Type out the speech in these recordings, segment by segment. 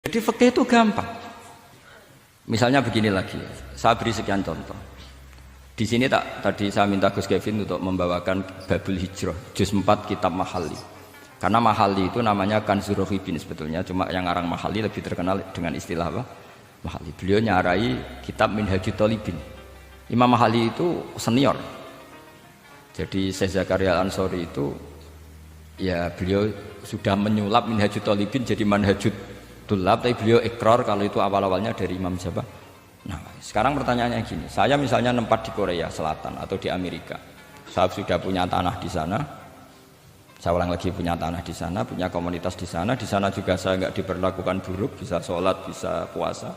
Jadi fikih itu gampang. Misalnya begini lagi, saya beri sekian contoh. Di sini tadi saya minta Gus Kevin untuk membawakan Babul Hijrah, juz 4 kitab Mahali. Karena Mahali itu namanya Kanzur Rohibin sebetulnya, cuma yang ngarang Mahali lebih terkenal dengan istilah apa? Mahali. Beliau nyarai kitab Minhajut Thalibin. Imam Mahali itu senior. Jadi Syekh Zakaria Al-Ansori itu ya beliau sudah menyulap Minhajut Thalibin jadi Manhajut Tulab, tapi beliau ikrar kalau itu awal-awalnya dari Imam Jawa. Nah, sekarang pertanyaannya gini, saya misalnya nempat di Korea Selatan atau di Amerika, saya sudah punya tanah di sana, saya ulang lagi punya tanah di sana, punya komunitas di sana juga saya nggak diperlakukan buruk, bisa sholat, bisa puasa.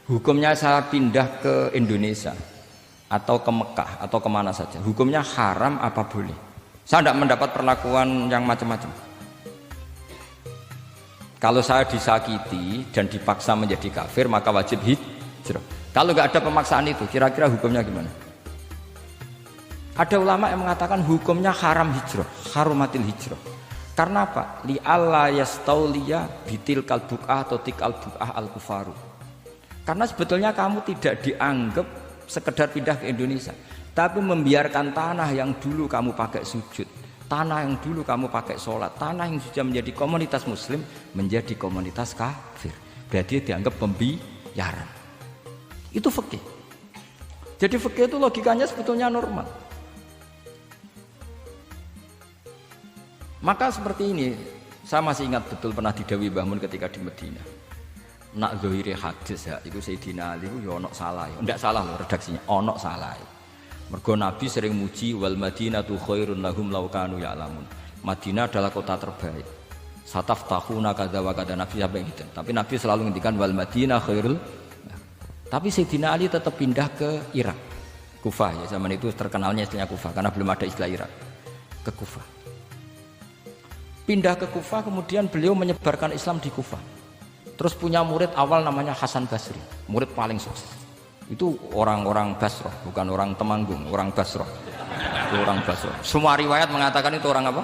Hukumnya saya pindah ke Indonesia atau ke Mekah atau kemana saja, hukumnya haram apa boleh? Saya tidak mendapat perlakuan yang macam-macam. Kalau saya disakiti dan dipaksa menjadi kafir, maka wajib hijrah. Kalau nggak ada pemaksaan itu, kira-kira hukumnya gimana? Ada ulama yang mengatakan hukumnya haram hijrah, harumatil hijrah. Karena apa? Li alla yastauliya bitil kalbu'ah atau tikal bu'ah al kufaru. Karena sebetulnya kamu tidak dianggap sekedar pindah ke Indonesia, tapi membiarkan tanah yang dulu kamu pakai sujud, tanah yang dulu kamu pakai sholat, tanah yang sudah menjadi komunitas muslim menjadi komunitas kafir, berarti dianggap pembiaran. Itu fikih. Jadi fikih itu logikanya sebetulnya normal. Maka seperti ini, saya masih ingat betul pernah didhawuhi Mbah Mun ketika di Madinah. Nak zahiri hadis ya, itu Sayyidina Ali itu ya ono salah ya. Enggak salah loh redaksinya, ono salah. Mergo Nabi sering muji wal Madinatu khairun lahum law kanu ya'lamun. Madinah adalah kota terbaik. Sataftahuna kadza wa kadza, Nabi sampai gitu. Tapi Nabi selalu ngendikan wal Madinah khairul. Tapi Sayyidina Ali tetap pindah ke Irak. Kufah ya, zaman itu terkenalnya istilahnya Kufah karena belum ada istilah Irak. Ke Kufah. Pindah ke Kufah, kemudian beliau menyebarkan Islam di Kufah. Terus punya murid awal namanya Hasan Basri, murid paling sukses. Itu orang-orang Basrah, bukan orang Temanggung, orang Basrah. Itu orang Basrah. Semua riwayat mengatakan itu orang apa?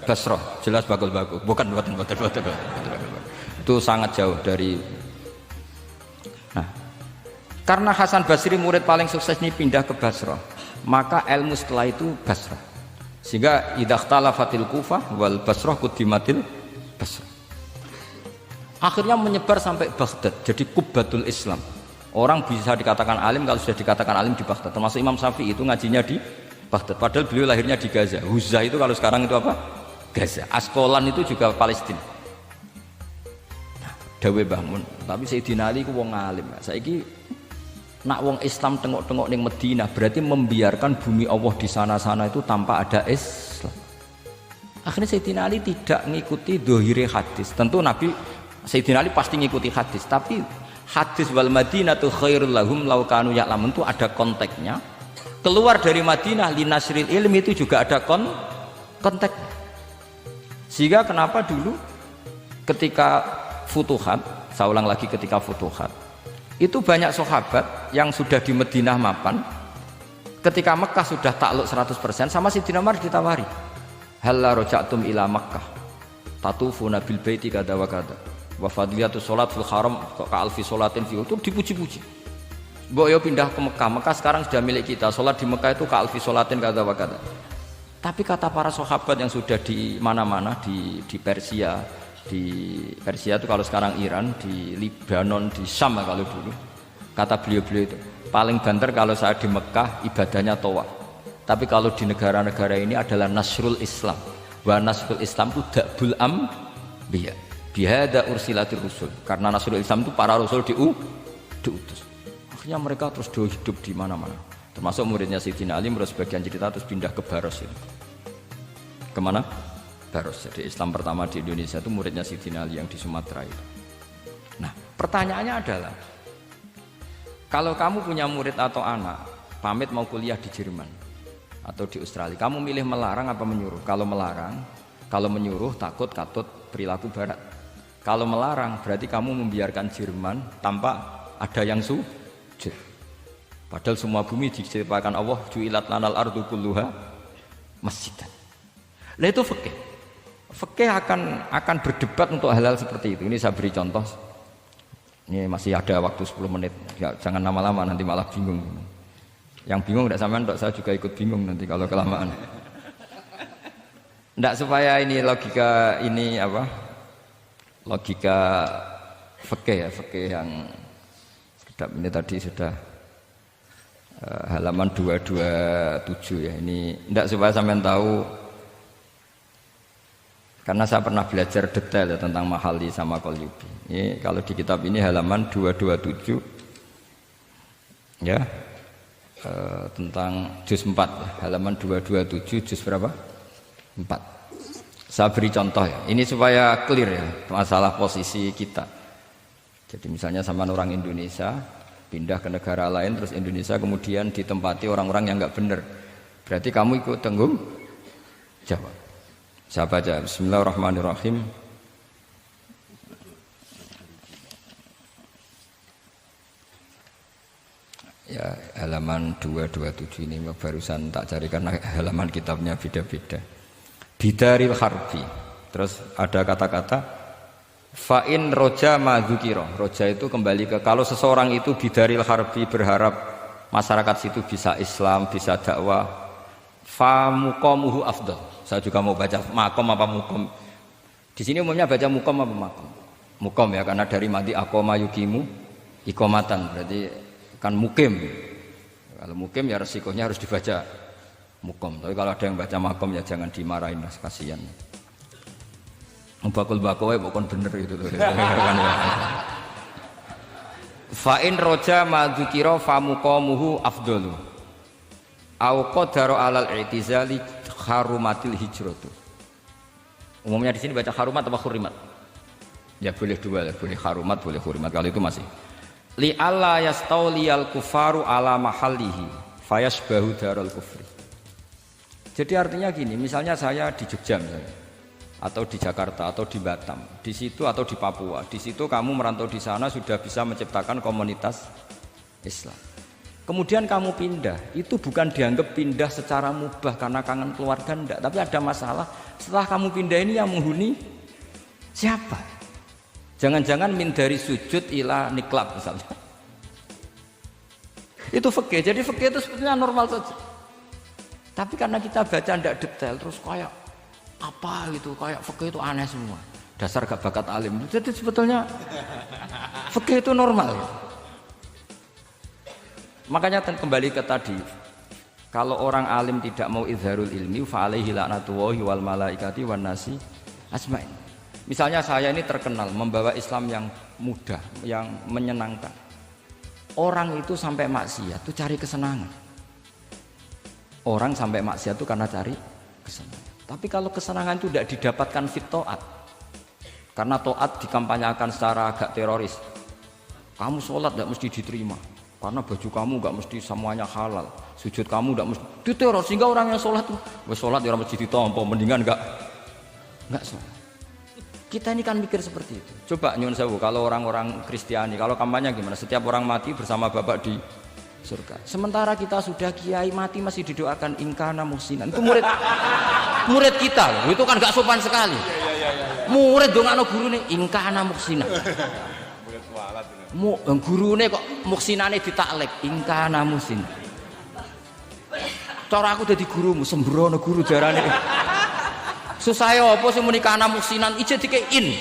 Basrah. Jelas bagus-bagus. Bukan. Itu sangat jauh dari. Nah, karena Hasan Basri murid paling sukses ini pindah ke Basrah, maka ilmu setelah itu Basrah. Sehingga idza ikhtalafatil Kufah wal Basrah quddimatil Basrah. Akhirnya menyebar sampai Baghdad, jadi Qubbatul Islam. Orang bisa dikatakan alim kalau sudah dikatakan alim di Baghdad. Termasuk Imam Syafi'i itu ngajinya di Baghdad. Padahal beliau lahirnya di Gaza. Huzza itu kalau sekarang itu apa? Gaza. Askolan itu juga Palestina. Nah, dawe Mbah Mun. Tapi Sayyidina Ali ku wong alim. Saiki nak wong Islam tengok-tengok ning Madinah berarti membiarkan bumi Allah di sana-sana itu tanpa ada Islam. Akhirnya Sayyidina Ali tidak mengikuti dohire hadis. Tentu Nabi Sayyidina Ali pasti ngikuti hadis, tapi hadis wal Madinatu khairul lahum law kanu ya'lamun itu ada konteksnya. Keluar dari Madinah linasril ilmi itu juga ada konteksnya. Sehingga kenapa dulu ketika futuhat, saya ulang lagi ketika futuhat, itu banyak sahabat yang sudah di Madinah mapan, ketika Mekah sudah takluk 100%, sama Sayyidina Umar ditawari, halla raja'tum ila Makkah tatufuna bil baiti kada wa kada wa fadliyatu sholat fil haram ka alfi sholatin fi, itu dipuji-puji. Mbok yo pindah ke Mekah, Mekah sekarang sudah milik kita, sholat di Mekah itu ka alfi sholatin kada wa kada. Tapi kata para sahabat yang sudah di mana-mana, di Persia itu kalau sekarang Iran, di Lebanon, di Syam kalau dulu, kata beliau-beliau itu paling banter kalau saya di Mekah ibadahnya tawaf, tapi kalau di negara-negara ini adalah nasrul Islam. Wa nasrul Islam itu da'bul ambiya bihada ursilatir rusul, karena nasrul Islam itu para rasul diutus. Akhirnya mereka terus hidup di mana-mana, termasuk muridnya Sayyidina Ali. Menurut sebagian cerita terus pindah ke Baros itu. Kemana? Baros. Jadi Islam pertama di Indonesia itu muridnya Sayyidina Ali yang di Sumatera itu. Nah, pertanyaannya adalah kalau kamu punya murid atau anak pamit mau kuliah di Jerman atau di Australia, kamu milih melarang apa menyuruh? Kalau melarang, kalau menyuruh takut katut perilaku barat. Kalau melarang berarti kamu membiarkan Jerman tanpa ada yang sujud. Padahal semua bumi diciptakan Allah, ju'ilat lanal ardu kulluha masjidan. Lah itu fikih. Fikih akan berdebat untuk hal-hal seperti itu. Ini saya beri contoh Ini masih ada waktu 10 menit. Ya, jangan lama-lama nanti malah bingung. Yang bingung tidak sampean, saya juga ikut bingung nanti kalau kelamaan. Tidak supaya ini logika ini apa? Logika fikih ya, fikih yang sekedap ini tadi sudah halaman 227 ya. Ini tidak supaya sampean tahu, karena saya pernah belajar detail ya, tentang Mahalli sama Qalyubi. Ini kalau di kitab ini halaman 227 ya, tentang juz 4 ya, halaman 227 juz berapa? 4. Saya beri contoh ya, ini supaya clear ya masalah posisi kita. Jadi misalnya sama orang Indonesia pindah ke negara lain, terus Indonesia kemudian ditempati orang-orang yang nggak benar, berarti kamu ikut tanggung jawab. Saya baca Bismillahirrahmanirrahim. Ya, halaman 227 ini barusan tak cari karena halaman kitabnya beda-beda. Bidaril harbi. Terus ada kata-kata fa'in roja madzukiro. Roja itu kembali ke kalau seseorang itu bidaril harbi, berharap masyarakat situ bisa Islam, bisa dakwah, fa muqamuhu afdal. Saya juga mau baca makom apa mukom. Di sini umumnya baca mukom apa makom. Mukom ya, karena dari mati akoma yukimu ikomatan, berarti kan mukim. Kalau mukim ya resikonya harus dibaca mukom. Tapi kalau ada yang baca makom ya jangan dimarahin, mas, kasihan. Bakul-bakul bukan bener itu tuh. Fa'in roja madzukiro fa muqamuhu afdalu. Au qadara alal i'tizali harumatil hijratu. Umumnya di sini baca harumat atau hurimat? Ya boleh dua, boleh harumat, boleh hurimat. Kalau itu masih li alla yastauliyal kufaru ala mahallihi fayasbahu darul kufri. Jadi artinya gini, misalnya saya di Jogja misalnya, atau di Jakarta atau di Batam, di situ atau di Papua, di situ kamu merantau di sana sudah bisa menciptakan komunitas Islam. Kemudian kamu pindah, itu bukan dianggap pindah secara mubah karena kangen keluarga, enggak, tapi ada masalah. Setelah kamu pindah ini yang menghuni siapa? Jangan-jangan min dari sujud ila niklab misalnya. Itu fikih. Jadi fikih itu sebetulnya normal saja. Tapi karena kita baca tidak detail, terus kayak apa gitu, kayak fikih itu aneh semua. Dasar gak bakat alim. Jadi sebetulnya fikih itu normal. Makanya kembali ke tadi, kalau orang alim tidak mau izharul ilmi, fa alaihi la'natullahi wal malaikati wan nasi asma'in. Misalnya saya ini terkenal membawa Islam yang mudah, yang menyenangkan. Orang itu sampai maksiat itu cari kesenangan. Orang sampai maksiat itu karena cari kesenangan. Tapi kalau kesenangan itu tidak didapatkan fit to'at, karena to'at dikampanyakan secara agak teroris. Kamu sholat tidak mesti diterima, karena baju kamu nggak mesti semuanya halal, sujud kamu nggak mesti diteror, sehingga orang yang sholat tuh, sholat ya mesti ditompo, mendingan nggak sholat. Kita ini kan mikir seperti itu. Coba nyuwun sewu, kalau orang-orang Kristiani, kalau kampanye gimana? Setiap orang mati bersama Bapak di surga. Sementara kita sudah kiai mati masih didoakan ingkana muhsinan. Itu murid kita loh. Itu kan gak sopan sekali. Murid dongakno gurune ingkana muhsinan. Gurune kok muhsinane ditaklek ingkana muhsinan. Cara aku dadi gurumu sembrono guru jarane. Susah apa sih muni kana muhsinan ije dikein.